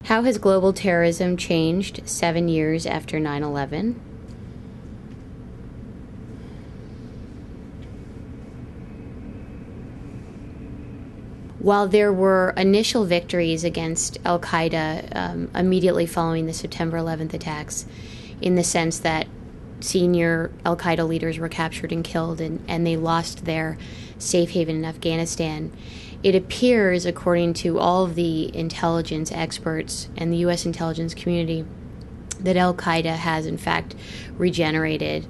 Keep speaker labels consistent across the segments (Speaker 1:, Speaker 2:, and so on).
Speaker 1: How has global terrorism changed 7 years after 9/11? While there were initial victories against al-Qaeda immediately following the September 11th attacks, in the sense that senior al-Qaeda leaders were captured and killed, and they lost their safe haven in Afghanistan, it appears, according to all of the intelligence experts and the U.S. intelligence community, that al-Qaeda has in fact regenerated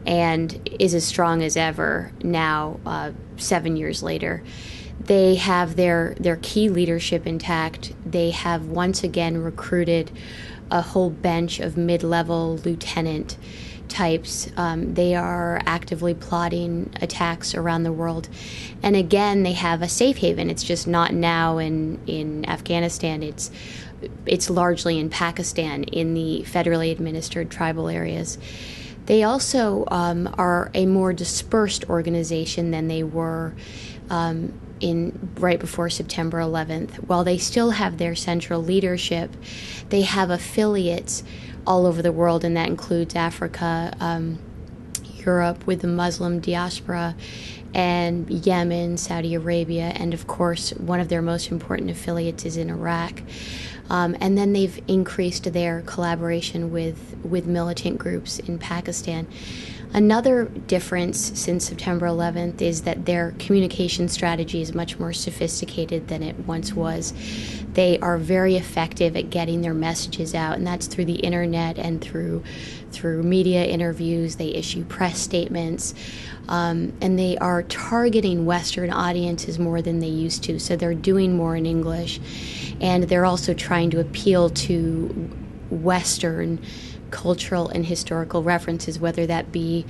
Speaker 1: and is as strong as ever now, 7 years later. They have their key leadership intact. They have once again recruited a whole bench of mid-level lieutenant types. They are actively plotting attacks around the world. And again, they have a safe haven. It's just not now in Afghanistan. It's largely in Pakistan, in the federally administered tribal areas. They also are a more dispersed organization than they were in right before September 11th. While they still have their central leadership, they have affiliates all over the world, and that includes Africa, Europe with the Muslim diaspora, and Yemen, Saudi Arabia, and of course one of their most important affiliates is in Iraq. And then they've increased their collaboration with militant groups in Pakistan. Another difference since September 11th is that their communication strategy is much more sophisticated than it once was. They are very effective at getting their messages out, and that's through the internet and through media interviews. They issue press statements, and they are targeting Western audiences more than they used to, so they're doing more in English, and they're also trying to appeal to Western cultural and historical references, whether that be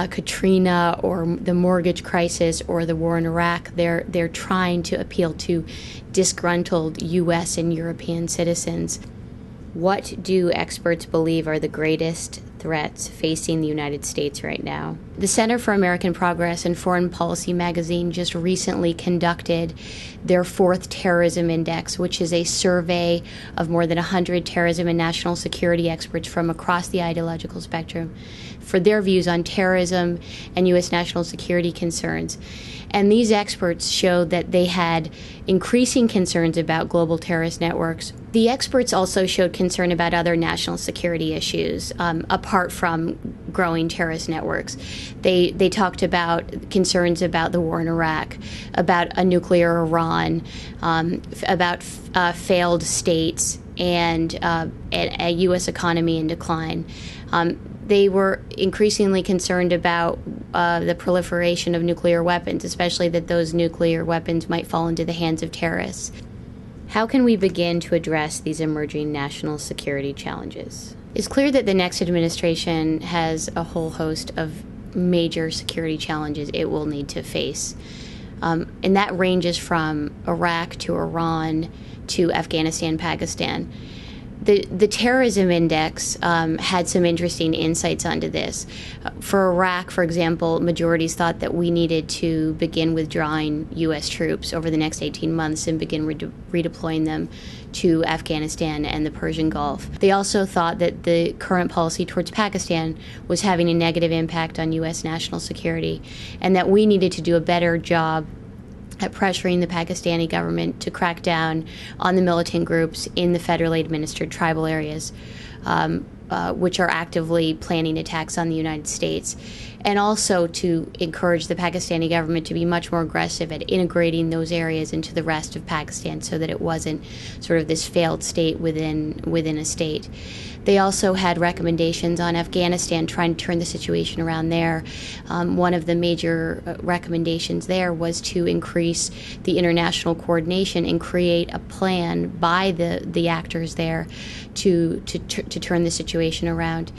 Speaker 1: Katrina or the mortgage crisis or the war in Iraq. They're trying to appeal to disgruntled U.S. and European citizens. What do experts believe are the greatest threats facing the United States right now? The Center for American Progress and Foreign Policy magazine just recently conducted their 4th Terrorism Index, which is a survey of more than 100 terrorism and national security experts from across the ideological spectrum for their views on terrorism and U.S. national security concerns. And these experts showed that they had increasing concerns about global terrorist networks. The experts also showed concern about other national security issues, apart from growing terrorist networks. They talked about concerns about the war in Iraq, about a nuclear Iran, about failed states, and a U.S. economy in decline. They were increasingly concerned about the proliferation of nuclear weapons, especially that those nuclear weapons might fall into the hands of terrorists. How can we begin to address these emerging national security challenges? It's clear that the next administration has a whole host of major security challenges it will need to face. And that ranges from Iraq to Iran to Afghanistan, Pakistan. The terrorism index had some interesting insights onto this. For Iraq, for example, majorities thought that we needed to begin withdrawing U.S. troops over the next 18 months and begin redeploying them to Afghanistan and the Persian Gulf. They also thought that the current policy towards Pakistan was having a negative impact on U.S. national security, and that we needed to do a better job at pressuring the Pakistani government to crack down on the militant groups in the federally administered tribal areas, which are actively planning attacks on the United States, and also to encourage the Pakistani government to be much more aggressive at integrating those areas into the rest of Pakistan so that it wasn't sort of this failed state within a state. They also had recommendations on Afghanistan, trying to turn the situation around there. One of the major recommendations there was to increase the international coordination and create a plan by the actors there to turn the situation around.